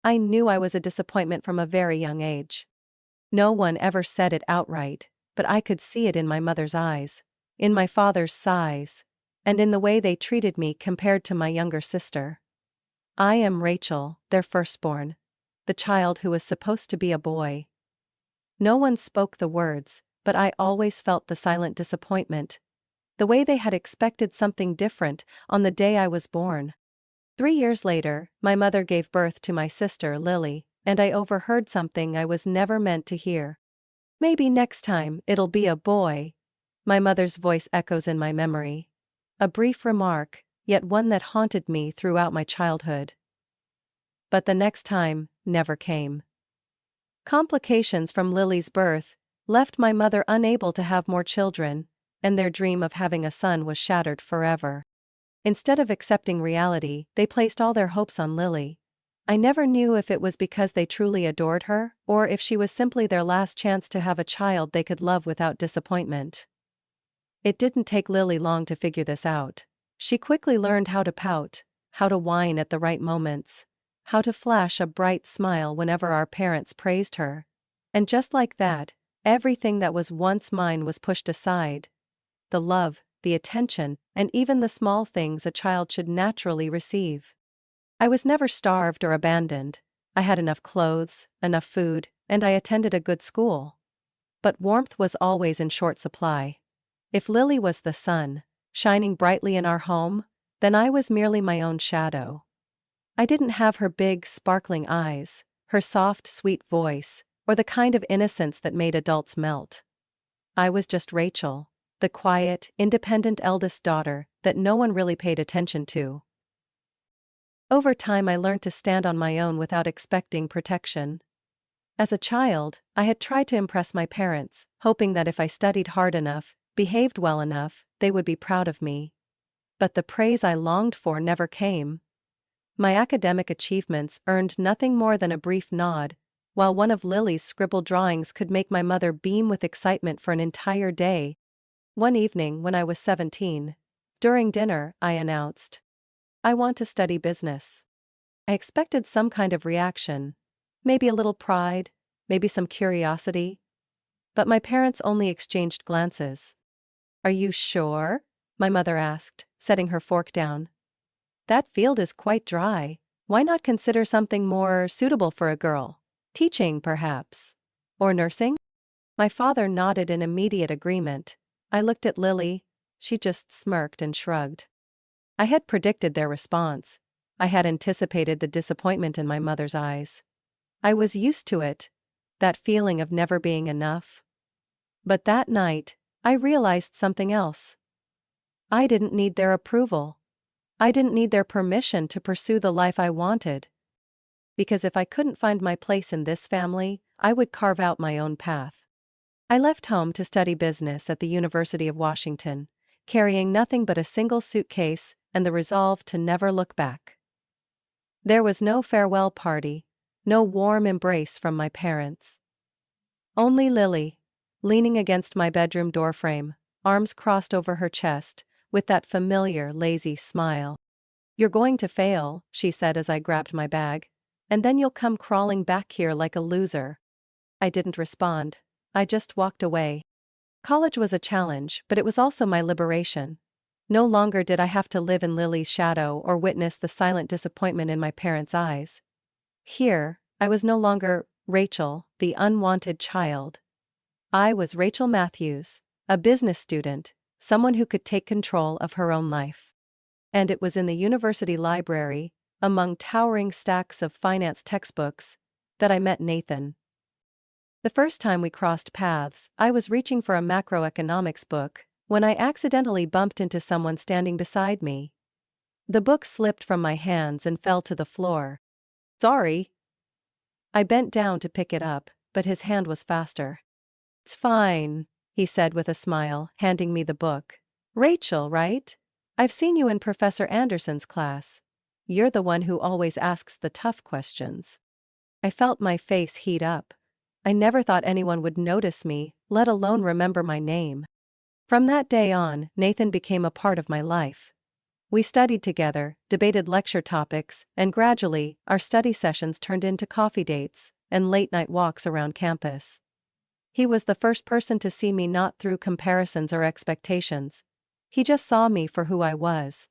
I knew I was a disappointment from a very young age. No one ever said it outright, but I could see it in my mother's eyes, in my father's sighs, and in the way they treated me compared to my younger sister. I am Rachel, their firstborn, the child who was supposed to be a boy. No one spoke the words, but I always felt the silent disappointment, the way they had expected something different on the day I was born. 3 years later, my mother gave birth to my sister Lily, and I overheard something I was never meant to hear. "Maybe next time it'll be a boy." My mother's voice echoes in my memory. A brief remark, yet one that haunted me throughout my childhood. But the next time never came. Complications from Lily's birth left my mother unable to have more children, and their dream of having a son was shattered forever. Instead of accepting reality, they placed all their hopes on Lily. I never knew if it was because they truly adored her, or if she was simply their last chance to have a child they could love without disappointment. It didn't take Lily long to figure this out. She quickly learned how to pout, how to whine at the right moments, how to flash a bright smile whenever our parents praised her. And just like that, everything that was once mine was pushed aside. The love, the attention, and even the small things a child should naturally receive. I was never starved or abandoned. I had enough clothes, enough food, and I attended a good school. But warmth was always in short supply. If Lily was the sun, shining brightly in our home, then I was merely my own shadow. I didn't have her big, sparkling eyes, her soft, sweet voice, or the kind of innocence that made adults melt. I was just Rachel, the quiet, independent eldest daughter that no one really paid attention to. Over time I learned to stand on my own without expecting protection. As a child, I had tried to impress my parents, hoping that if I studied hard enough, behaved well enough, they would be proud of me. But the praise I longed for never came. My academic achievements earned nothing more than a brief nod, while one of Lily's scribbled drawings could make my mother beam with excitement for an entire day. One evening when I was 17, during dinner, I announced, "I want to study business." I expected some kind of reaction, maybe a little pride, maybe some curiosity. But my parents only exchanged glances. "Are you sure?" my mother asked, setting her fork down. "That field is quite dry. Why not consider something more suitable for a girl? Teaching, perhaps? Or nursing?" My father nodded in immediate agreement. I looked at Lily. She just smirked and shrugged. I had predicted their response. I had anticipated the disappointment in my mother's eyes. I was used to it, that feeling of never being enough. But that night, I realized something else. I didn't need their approval. I didn't need their permission to pursue the life I wanted. Because if I couldn't find my place in this family, I would carve out my own path. I left home to study business at the University of Washington, carrying nothing but a single suitcase and the resolve to never look back. There was no farewell party, no warm embrace from my parents. Only Lily, leaning against my bedroom doorframe, arms crossed over her chest, with that familiar, lazy smile. "You're going to fail," she said as I grabbed my bag, "and then you'll come crawling back here like a loser." I didn't respond. I just walked away. College was a challenge, but it was also my liberation. No longer did I have to live in Lily's shadow or witness the silent disappointment in my parents' eyes. Here, I was no longer Rachel, the unwanted child. I was Rachel Matthews, a business student, someone who could take control of her own life. And it was in the university library, among towering stacks of finance textbooks, that I met Nathan. The first time we crossed paths, I was reaching for a macroeconomics book, when I accidentally bumped into someone standing beside me. The book slipped from my hands and fell to the floor. "Sorry." I bent down to pick it up, but his hand was faster. "It's fine," he said with a smile, handing me the book. "Rachel, right? I've seen you in Professor Anderson's class. You're the one who always asks the tough questions." I felt my face heat up. I never thought anyone would notice me, let alone remember my name. From that day on, Nathan became a part of my life. We studied together, debated lecture topics, and gradually, our study sessions turned into coffee dates and late-night walks around campus. He was the first person to see me not through comparisons or expectations. He just saw me for who I was.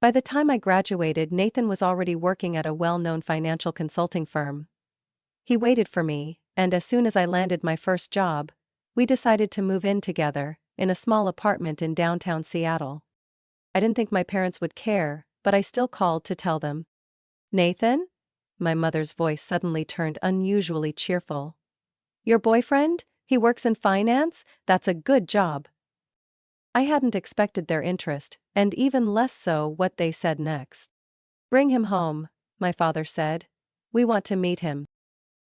By the time I graduated, Nathan was already working at a well-known financial consulting firm. He waited for me, and as soon as I landed my first job, we decided to move in together, in a small apartment in downtown Seattle. I didn't think my parents would care, but I still called to tell them. Nathan? My mother's voice suddenly turned unusually cheerful. Your boyfriend? He works in finance? That's a good job. I hadn't expected their interest, and even less so what they said next. Bring him home, my father said. We want to meet him.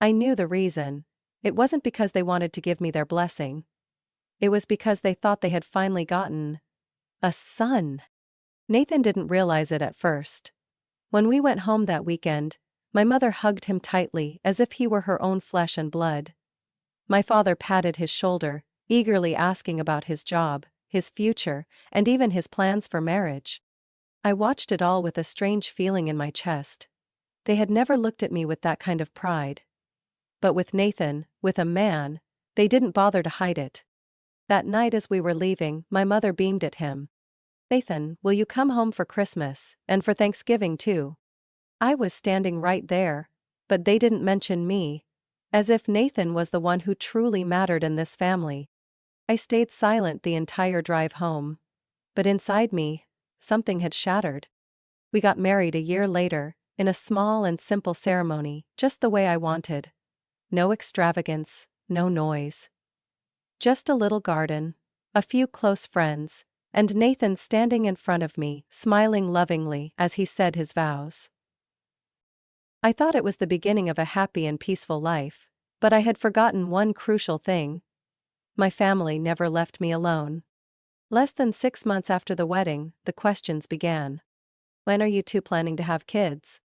I knew the reason. It wasn't because they wanted to give me their blessing. It was because they thought they had finally gotten a son. Nathan didn't realize it at first. When we went home that weekend, my mother hugged him tightly as if he were her own flesh and blood. My father patted his shoulder, eagerly asking about his job, his future, and even his plans for marriage. I watched it all with a strange feeling in my chest. They had never looked at me with that kind of pride. But with Nathan, with a man, they didn't bother to hide it. That night as we were leaving, my mother beamed at him. Nathan, will you come home for Christmas, and for Thanksgiving too? I was standing right there, but they didn't mention me, as if Nathan was the one who truly mattered in this family. I stayed silent the entire drive home. But inside me, something had shattered. We got married a year later, in a small and simple ceremony, just the way I wanted. No extravagance, no noise. Just a little garden, a few close friends, and Nathan standing in front of me, smiling lovingly as he said his vows. I thought it was the beginning of a happy and peaceful life, but I had forgotten one crucial thing. My family never left me alone. Less than 6 months after the wedding, the questions began. When are you two planning to have kids?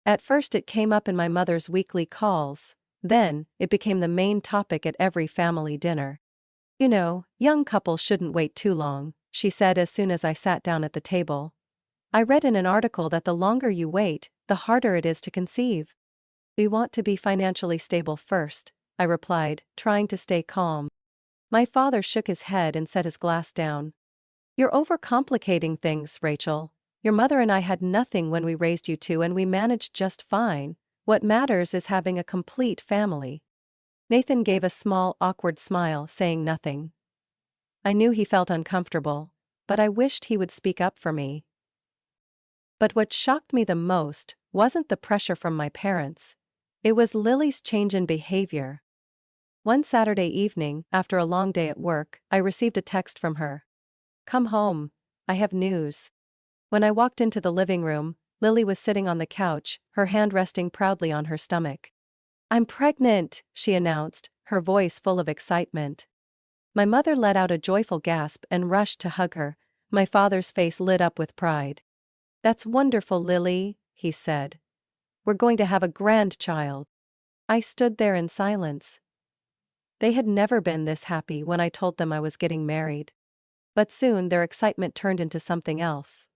At first it came up in my mother's weekly calls, then, it became the main topic at every family dinner. You know, young couples shouldn't wait too long, she said as soon as I sat down at the table. I read in an article that the longer you wait, the harder it is to conceive. We want to be financially stable first, I replied, trying to stay calm. My father shook his head and set his glass down. You're overcomplicating things, Rachel. Your mother and I had nothing when we raised you two and we managed just fine. What matters is having a complete family. Nathan gave a small, awkward smile, saying nothing. I knew he felt uncomfortable, but I wished he would speak up for me. But what shocked me the most wasn't the pressure from my parents. It was Lily's change in behavior. One Saturday evening, after a long day at work, I received a text from her. Come home. I have news. When I walked into the living room, Lily was sitting on the couch, her hand resting proudly on her stomach. I'm pregnant, she announced, her voice full of excitement. My mother let out a joyful gasp and rushed to hug her. My father's face lit up with pride. That's wonderful, Lily, he said. We're going to have a grandchild. I stood there in silence. They had never been this happy when I told them I was getting married. But soon their excitement turned into something else.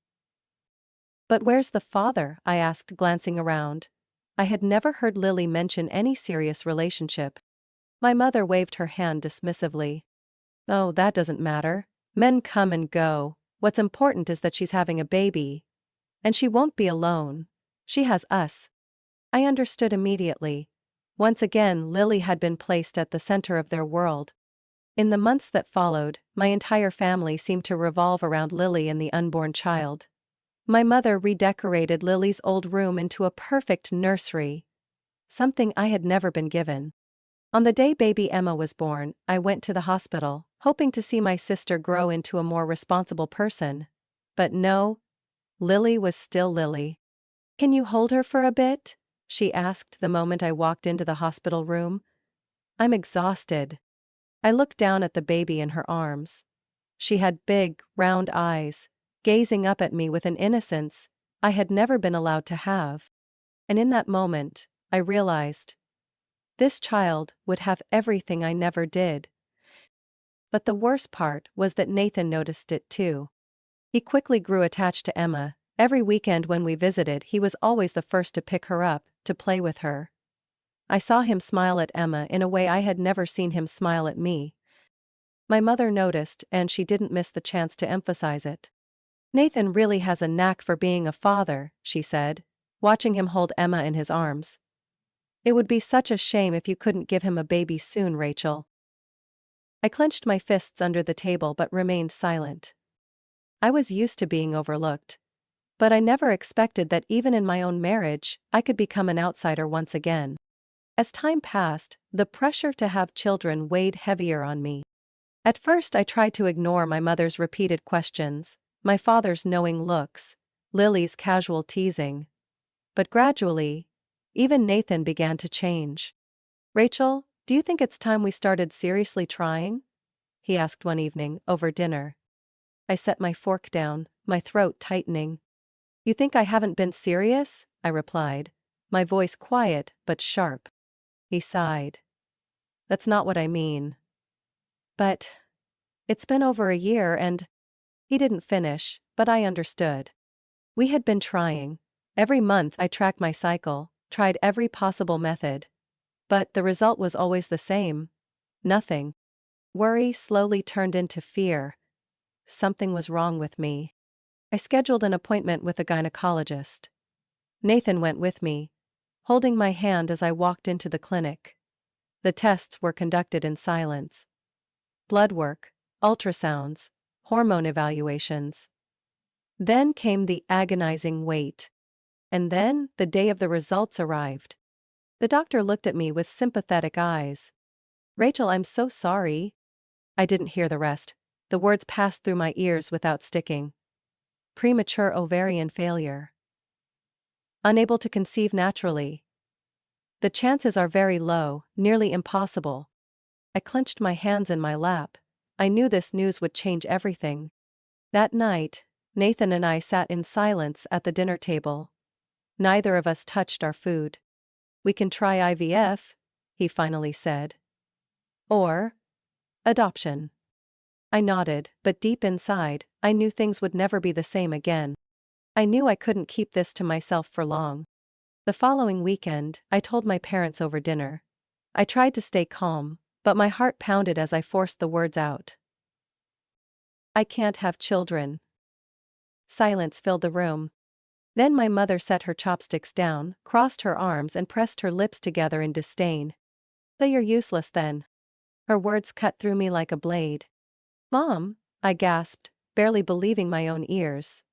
But where's the father? I asked, glancing around. I had never heard Lily mention any serious relationship. My mother waved her hand dismissively. Oh, that doesn't matter. Men come and go. What's important is that she's having a baby. And she won't be alone. She has us. I understood immediately. Once again, Lily had been placed at the center of their world. In the months that followed, my entire family seemed to revolve around Lily and the unborn child. My mother redecorated Lily's old room into a perfect nursery. Something I had never been given. On the day baby Emma was born, I went to the hospital, hoping to see my sister grow into a more responsible person. But no, Lily was still Lily. Can you hold her for a bit? She asked the moment I walked into the hospital room. I'm exhausted. I looked down at the baby in her arms. She had big, round eyes, gazing up at me with an innocence I had never been allowed to have. And in that moment, I realized this child would have everything I never did. But the worst part was that Nathan noticed it too. He quickly grew attached to Emma. Every weekend when we visited, he was always the first to pick her up, to play with her. I saw him smile at Emma in a way I had never seen him smile at me. My mother noticed, and she didn't miss the chance to emphasize it. "Nathan really has a knack for being a father," she said, watching him hold Emma in his arms. "It would be such a shame if you couldn't give him a baby soon, Rachel." I clenched my fists under the table but remained silent. I was used to being overlooked. But I never expected that even in my own marriage, I could become an outsider once again. As time passed, the pressure to have children weighed heavier on me. At first I tried to ignore my mother's repeated questions, my father's knowing looks, Lily's casual teasing. But gradually, even Nathan began to change. "Rachel, do you think it's time we started seriously trying?" he asked one evening, over dinner. I set my fork down, my throat tightening. "You think I haven't been serious?" I replied, my voice quiet but sharp. He sighed. "That's not what I mean." "But it's been over a year and—" He didn't finish, but I understood. We had been trying. Every month I tracked my cycle, tried every possible method. But the result was always the same. Nothing. Worry slowly turned into fear. Something was wrong with me. I scheduled an appointment with a gynecologist. Nathan went with me, holding my hand as I walked into the clinic. The tests were conducted in silence. Blood work, ultrasounds, hormone evaluations. Then came the agonizing wait. And then, the day of the results arrived. The doctor looked at me with sympathetic eyes. "Rachel, I'm so sorry." I didn't hear the rest. The words passed through my ears without sticking. "Premature ovarian failure. Unable to conceive naturally. The chances are very low, nearly impossible." I clenched my hands in my lap. I knew this news would change everything. That night, Nathan and I sat in silence at the dinner table. Neither of us touched our food. "We can try IVF," he finally said. "Or adoption." I nodded, but deep inside, I knew things would never be the same again. I knew I couldn't keep this to myself for long. The following weekend, I told my parents over dinner. I tried to stay calm, but my heart pounded as I forced the words out. "I can't have children." Silence filled the room. Then my mother set her chopsticks down, crossed her arms and pressed her lips together in disdain. "So you're useless then." Her words cut through me like a blade. "Mom," I gasped, barely believing my own ears.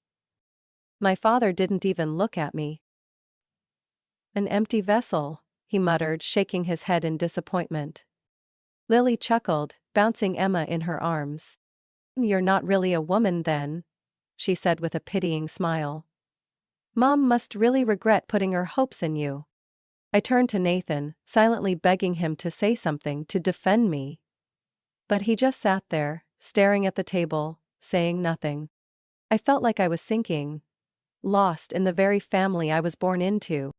My father didn't even look at me. "An empty vessel," he muttered, shaking his head in disappointment. Lily chuckled, bouncing Emma in her arms. "You're not really a woman then," she said with a pitying smile. "Mom must really regret putting her hopes in you." I turned to Nathan, silently begging him to say something to defend me. But he just sat there, staring at the table, saying nothing. I felt like I was sinking, lost in the very family I was born into.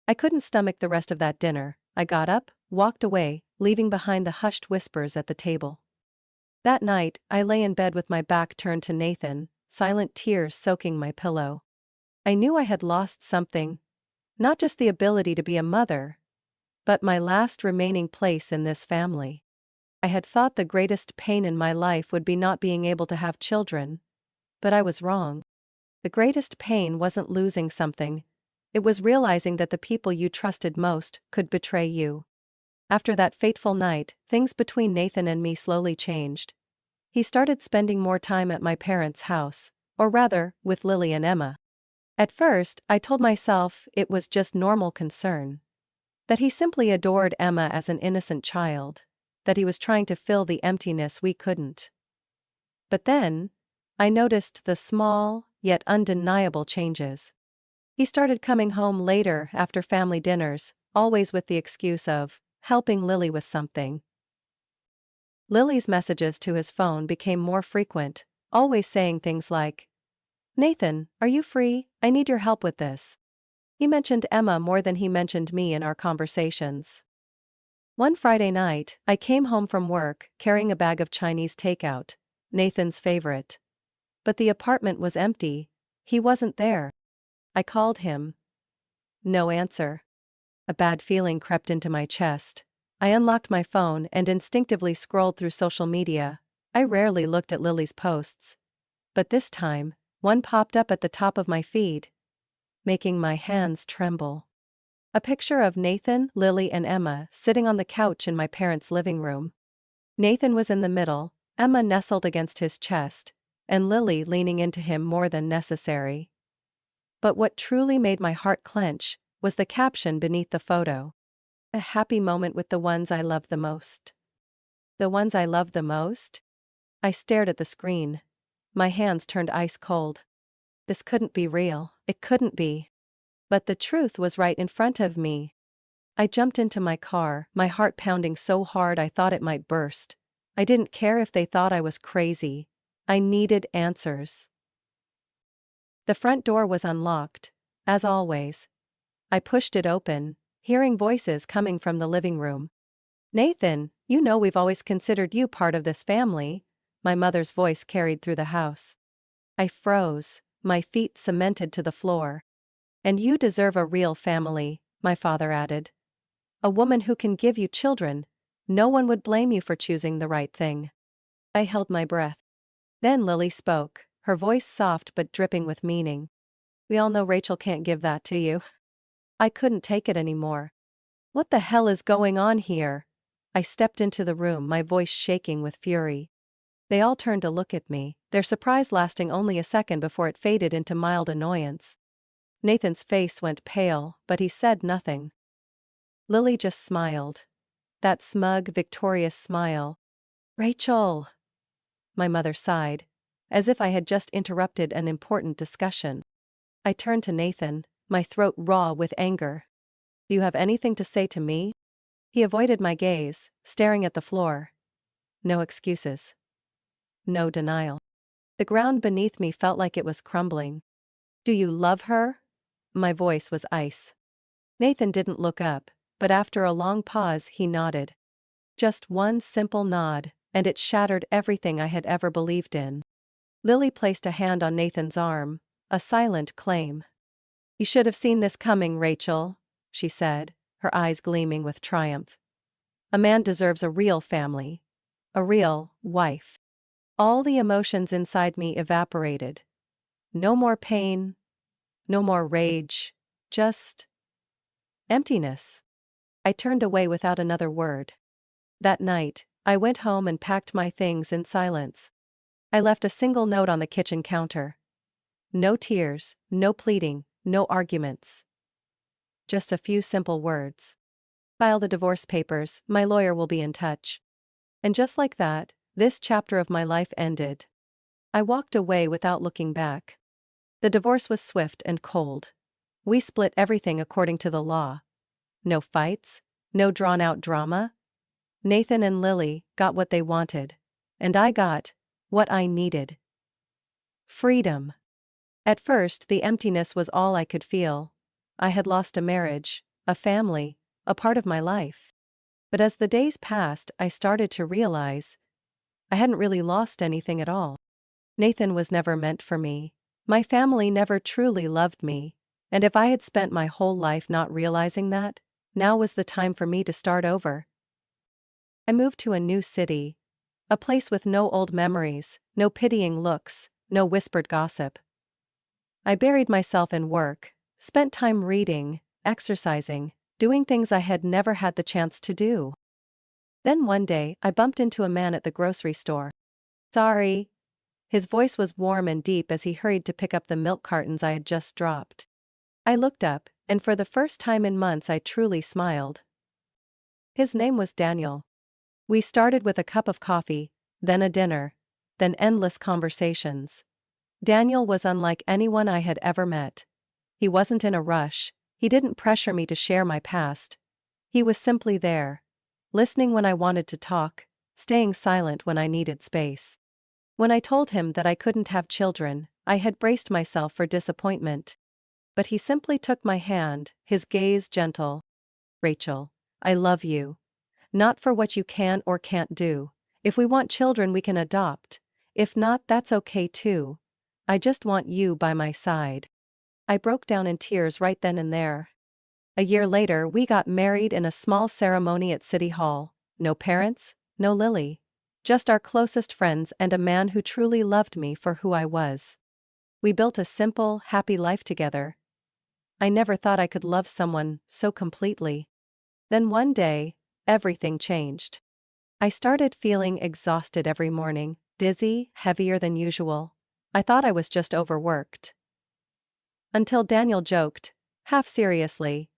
I couldn't stomach the rest of that dinner. I got up, walked away, leaving behind the hushed whispers at the table. That night, I lay in bed with my back turned to Nathan, silent tears soaking my pillow. I knew I had lost something. Not just the ability to be a mother, but my last remaining place in this family. I had thought the greatest pain in my life would be not being able to have children. But I was wrong. The greatest pain wasn't losing something. It was realizing that the people you trusted most could betray you. After that fateful night, things between Nathan and me slowly changed. He started spending more time at my parents' house, or rather, with Lily and Emma. At first, I told myself it was just normal concern. That he simply adored Emma as an innocent child. That he was trying to fill the emptiness we couldn't. But then, I noticed the small, yet undeniable changes. He started coming home later after family dinners, always with the excuse of helping Lily with something. Lily's messages to his phone became more frequent, always saying things like, "Nathan, are you free? I need your help with this." He mentioned Emma more than he mentioned me in our conversations. One Friday night, I came home from work, carrying a bag of Chinese takeout, Nathan's favorite. But the apartment was empty. He wasn't there. I called him. No answer. A bad feeling crept into my chest. I unlocked my phone and instinctively scrolled through social media. I rarely looked at Lily's posts. But this time, one popped up at the top of my feed, making my hands tremble. A picture of Nathan, Lily, and Emma sitting on the couch in my parents' living room. Nathan was in the middle, Emma nestled against his chest, and Lily leaning into him more than necessary. But what truly made my heart clench was the caption beneath the photo. A happy moment with the ones I love the most. The ones I love the most? I stared at the screen. My hands turned ice cold. This couldn't be real, it couldn't be. But the truth was right in front of me. I jumped into my car, my heart pounding so hard I thought it might burst. I didn't care if they thought I was crazy. I needed answers. The front door was unlocked, as always. I pushed it open, hearing voices coming from the living room. "Nathan, you know we've always considered you part of this family," my mother's voice carried through the house. I froze, my feet cemented to the floor. "And you deserve a real family," my father added. "A woman who can give you children. No one would blame you for choosing the right thing." I held my breath. Then Lily spoke, her voice soft but dripping with meaning. "We all know Rachel can't give that to you." I couldn't take it anymore. What the hell is going on here? I stepped into the room, my voice shaking with fury. They all turned to look at me, their surprise lasting only a second before it faded into mild annoyance. Nathan's face went pale, but he said nothing. Lily just smiled. That smug, victorious smile. "Rachel!" My mother sighed, as if I had just interrupted an important discussion. I turned to Nathan, my throat raw with anger. "Do you have anything to say to me?" He avoided my gaze, staring at the floor. No excuses. No denial. The ground beneath me felt like it was crumbling. "Do you love her?" My voice was ice. Nathan didn't look up, but after a long pause he nodded. Just one simple nod, and it shattered everything I had ever believed in. Lily placed a hand on Nathan's arm, a silent claim. "You should have seen this coming, Rachel," she said, her eyes gleaming with triumph. "A man deserves a real family. A real wife." All the emotions inside me evaporated. No more pain. No more rage. Just emptiness. I turned away without another word. That night, I went home and packed my things in silence. I left a single note on the kitchen counter. No tears, no pleading, no arguments. Just a few simple words. "File the divorce papers, my lawyer will be in touch." And just like that, this chapter of my life ended. I walked away without looking back. The divorce was swift and cold. We split everything according to the law. No fights, no drawn-out drama. Nathan and Lily got what they wanted. And I got what I needed. Freedom. At first, the emptiness was all I could feel. I had lost a marriage, a family, a part of my life. But as the days passed, I started to realize I hadn't really lost anything at all. Nathan was never meant for me. My family never truly loved me. And if I had spent my whole life not realizing that, now was the time for me to start over. I moved to a new city. A place with no old memories, no pitying looks, no whispered gossip. I buried myself in work, spent time reading, exercising, doing things I had never had the chance to do. Then one day, I bumped into a man at the grocery store. "Sorry." His voice was warm and deep as he hurried to pick up the milk cartons I had just dropped. I looked up, and for the first time in months I truly smiled. His name was Daniel. We started with a cup of coffee, then a dinner, then endless conversations. Daniel was unlike anyone I had ever met. He wasn't in a rush, he didn't pressure me to share my past. He was simply there, listening when I wanted to talk, staying silent when I needed space. When I told him that I couldn't have children, I had braced myself for disappointment. But he simply took my hand, his gaze gentle. "Rachel, I love you. Not for what you can or can't do. If we want children we can adopt. If not, that's okay too. I just want you by my side." I broke down in tears right then and there. A year later, we got married in a small ceremony at City Hall. No parents, no Lily. Just our closest friends and a man who truly loved me for who I was. We built a simple, happy life together. I never thought I could love someone so completely. Then one day, everything changed. I started feeling exhausted every morning, dizzy, heavier than usual. I thought I was just overworked. Until Daniel joked, half seriously,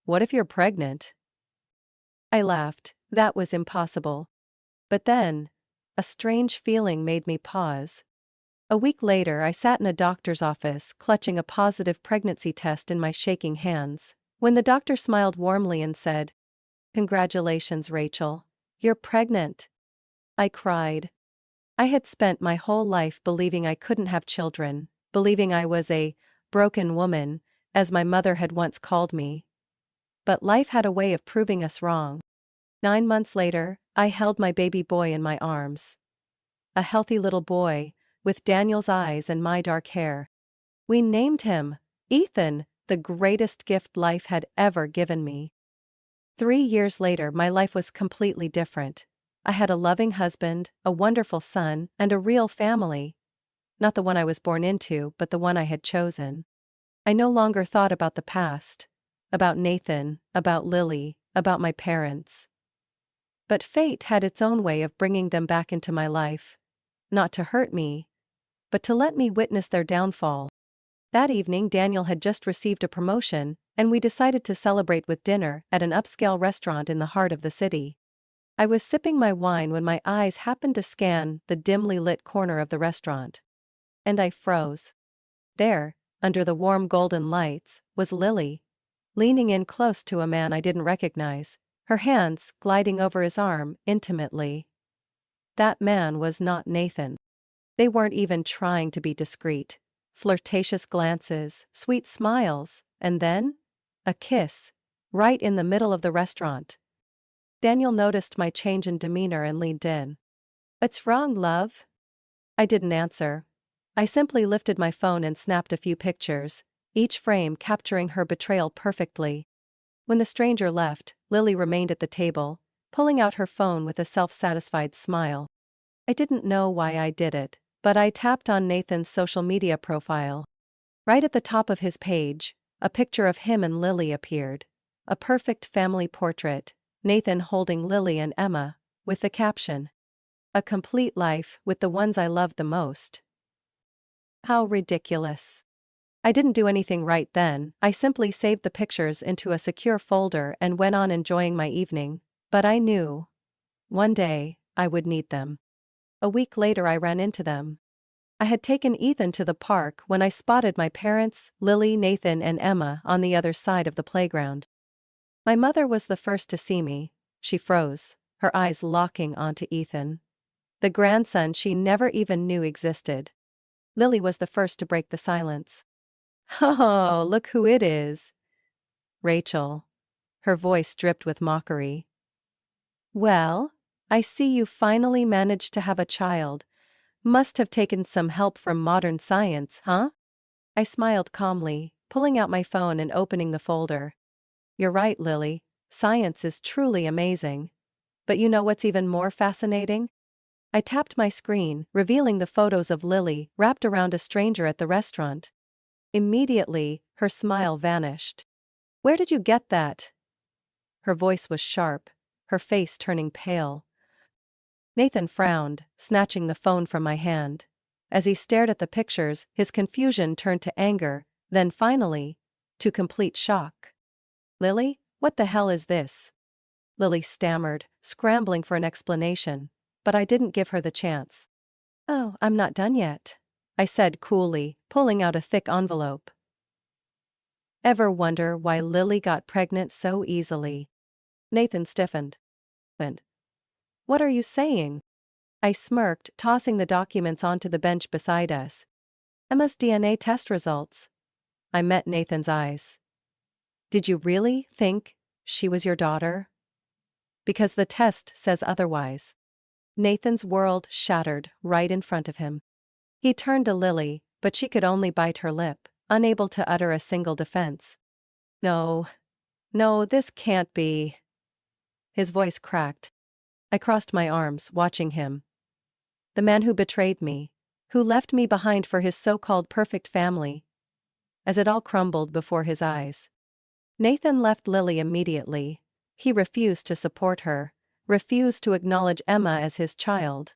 "What if you're pregnant?" I laughed. That was impossible. But then, a strange feeling made me pause. A week later, I sat in a doctor's office, clutching a positive pregnancy test in my shaking hands, when the doctor smiled warmly and said, "Congratulations, Rachel. You're pregnant." I cried. I had spent my whole life believing I couldn't have children, believing I was a broken woman, as my mother had once called me. But life had a way of proving us wrong. 9 months later, I held my baby boy in my arms. A healthy little boy, with Daniel's eyes and my dark hair. We named him Ethan, the greatest gift life had ever given me. 3 years later, my life was completely different. I had a loving husband, a wonderful son, and a real family. Not the one I was born into, but the one I had chosen. I no longer thought about the past, about Nathan, about Lily, about my parents. But fate had its own way of bringing them back into my life. Not to hurt me, but to let me witness their downfall. That evening, Daniel had just received a promotion, and we decided to celebrate with dinner at an upscale restaurant in the heart of the city. I was sipping my wine when my eyes happened to scan the dimly lit corner of the restaurant. And I froze. There, under the warm golden lights, was Lily, leaning in close to a man I didn't recognize, her hands gliding over his arm intimately. That man was not Nathan. They weren't even trying to be discreet. Flirtatious glances, sweet smiles, and then a kiss, right in the middle of the restaurant. Daniel noticed my change in demeanor and leaned in. "What's wrong, love?" I didn't answer. I simply lifted my phone and snapped a few pictures, each frame capturing her betrayal perfectly. When the stranger left, Lily remained at the table, pulling out her phone with a self-satisfied smile. I didn't know why I did it, but I tapped on Nathan's social media profile. Right at the top of his page, a picture of him and Lily appeared. A perfect family portrait, Nathan holding Lily and Emma, with the caption, "A complete life with the ones I loved the most." How ridiculous. I didn't do anything right then. I simply saved the pictures into a secure folder and went on enjoying my evening. But I knew, one day, I would need them. A week later, I ran into them. I had taken Ethan to the park when I spotted my parents, Lily, Nathan, and Emma on the other side of the playground. My mother was the first to see me. She froze, her eyes locking onto Ethan, the grandson she never even knew existed. Lily was the first to break the silence. "Oh, look who it is." "Rachel." Her voice dripped with mockery. "Well, I see you finally managed to have a child. Must have taken some help from modern science, huh?" I smiled calmly, pulling out my phone and opening the folder. "You're right, Lily. Science is truly amazing. But you know what's even more fascinating?" I tapped my screen, revealing the photos of Lily wrapped around a stranger at the restaurant. Immediately, her smile vanished. "Where did you get that?" Her voice was sharp, her face turning pale. Nathan frowned, snatching the phone from my hand. As he stared at the pictures, his confusion turned to anger, then finally, to complete shock. "Lily, what the hell is this?" Lily stammered, scrambling for an explanation, but I didn't give her the chance. "Oh, I'm not done yet," I said coolly, pulling out a thick envelope. Ever wonder why Lily got pregnant so easily? Nathan stiffened. "And what are you saying?" I smirked, tossing the documents onto the bench beside us. "Emma's DNA test results." I met Nathan's eyes. "Did you really think she was your daughter?" "Because the test says otherwise." Nathan's world shattered right in front of him. He turned to Lily, but she could only bite her lip, unable to utter a single defense. No. No, this can't be. His voice cracked. I crossed my arms, watching him. The man who betrayed me, who left me behind for his so-called perfect family. As it all crumbled before his eyes. Nathan left Lily immediately. He refused to support her, refused to acknowledge Emma as his child.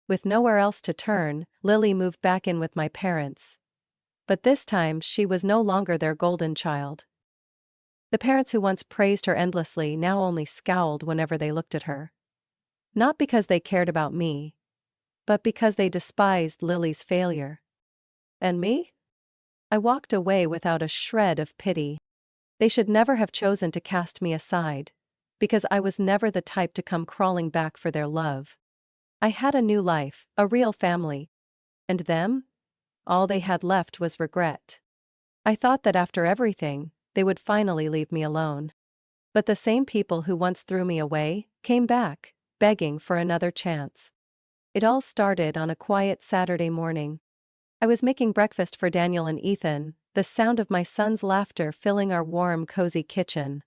With nowhere else to turn, Lily moved back in with my parents. But this time she was no longer their golden child. The parents who once praised her endlessly now only scowled whenever they looked at her. Not because they cared about me, but because they despised Lily's failure. And me? I walked away without a shred of pity. They should never have chosen to cast me aside, because I was never the type to come crawling back for their love. I had a new life, a real family. And them? All they had left was regret. I thought that after everything, they would finally leave me alone. But the same people who once threw me away came back, begging for another chance. It all started on a quiet Saturday morning. I was making breakfast for Daniel and Ethan, the sound of my son's laughter filling our warm, cozy kitchen.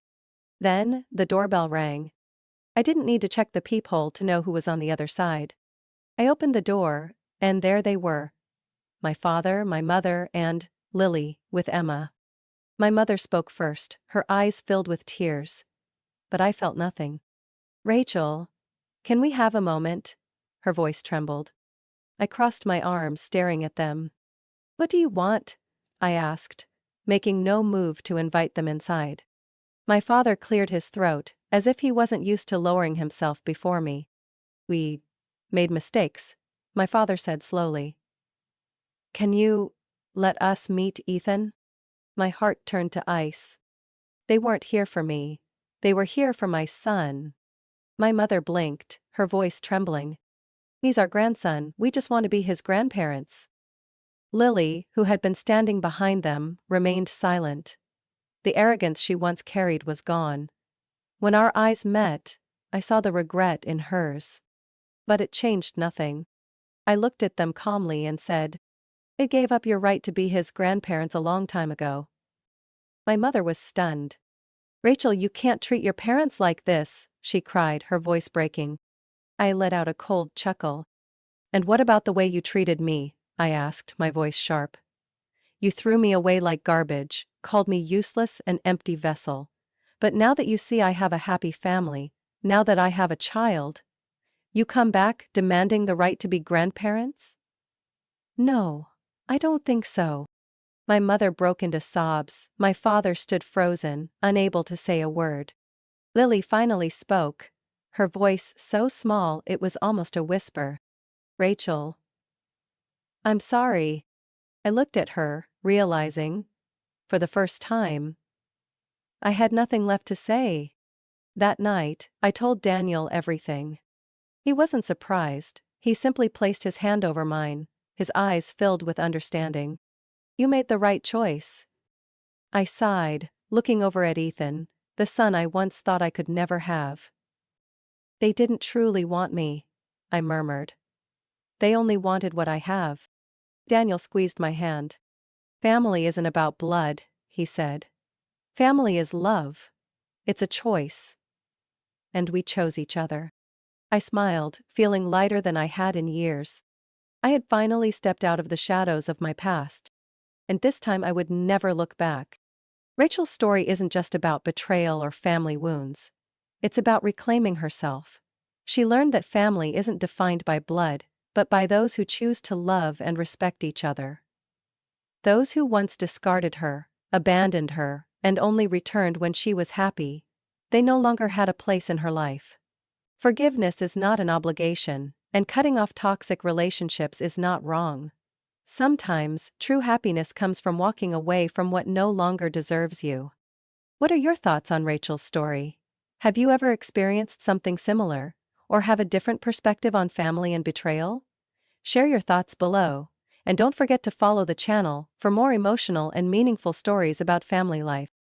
Then, the doorbell rang. I didn't need to check the peephole to know who was on the other side. I opened the door, and there they were. My father, my mother, and Lily, with Emma. My mother spoke first, her eyes filled with tears. But I felt nothing. "Rachel, can we have a moment?" Her voice trembled. I crossed my arms, staring at them. "What do you want?" I asked, making no move to invite them inside. My father cleared his throat, as if he wasn't used to lowering himself before me. "We made mistakes," my father said slowly. "Can you let us meet Ethan?" My heart turned to ice. They weren't here for me. They were here for my son. My mother blinked, her voice trembling. "He's our grandson, we just want to be his grandparents." Lily, who had been standing behind them, remained silent. The arrogance she once carried was gone. When our eyes met, I saw the regret in hers. But it changed nothing. I looked at them calmly and said, "You gave up your right to be his grandparents a long time ago." My mother was stunned. "Rachel, you can't treat your parents like this," she cried, her voice breaking. I let out a cold chuckle. "And what about the way you treated me?" I asked, my voice sharp. "You threw me away like garbage, called me useless and empty vessel. But now that you see I have a happy family, now that I have a child, you come back demanding the right to be grandparents?" "No, I don't think so." My mother broke into sobs, my father stood frozen, unable to say a word. Lily finally spoke, her voice so small it was almost a whisper. "Rachel, I'm sorry." I looked at her, realizing, for the first time, I had nothing left to say. That night, I told Daniel everything. He wasn't surprised, he simply placed his hand over mine, his eyes filled with understanding. "You made the right choice." I sighed, looking over at Ethan, the son I once thought I could never have. "They didn't truly want me," I murmured. "They only wanted what I have." Daniel squeezed my hand. "Family isn't about blood," he said. "Family is love. It's a choice." And we chose each other. I smiled, feeling lighter than I had in years. I had finally stepped out of the shadows of my past. And this time I would never look back. Rachel's story isn't just about betrayal or family wounds. It's about reclaiming herself. She learned that family isn't defined by blood, but by those who choose to love and respect each other. Those who once discarded her, abandoned her, and only returned when she was happy, they no longer had a place in her life. Forgiveness is not an obligation, and cutting off toxic relationships is not wrong. Sometimes, true happiness comes from walking away from what no longer deserves you. What are your thoughts on Rachel's story? Have you ever experienced something similar, or have a different perspective on family and betrayal? Share your thoughts below, and don't forget to follow the channel for more emotional and meaningful stories about family life.